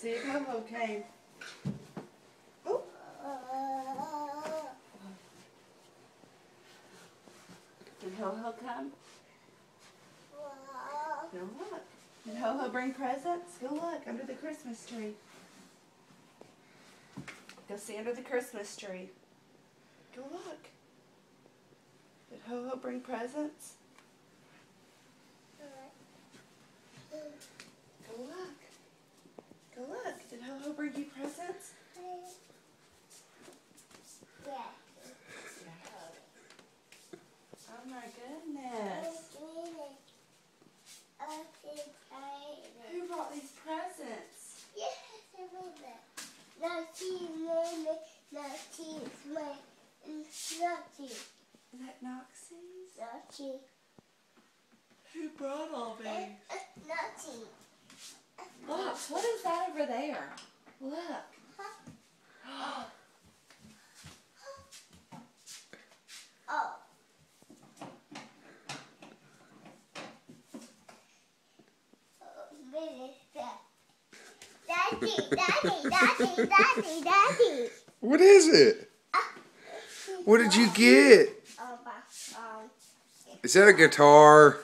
See, Ho-Ho came. Oh. Did Ho-Ho come? Go look. Did Ho-Ho bring presents? Go look under the Christmas tree. Go see under the Christmas tree. Go look. Did Ho-Ho bring presents? Go look. Go look. Did Ho-Ho bring you presents? Yeah. Oh my goodness. Who brought these presents? Is that Noxie's? Who brought all these? Look, what is that over there? Look. Oh. Daddy. What is it? What did you get? Is that a guitar?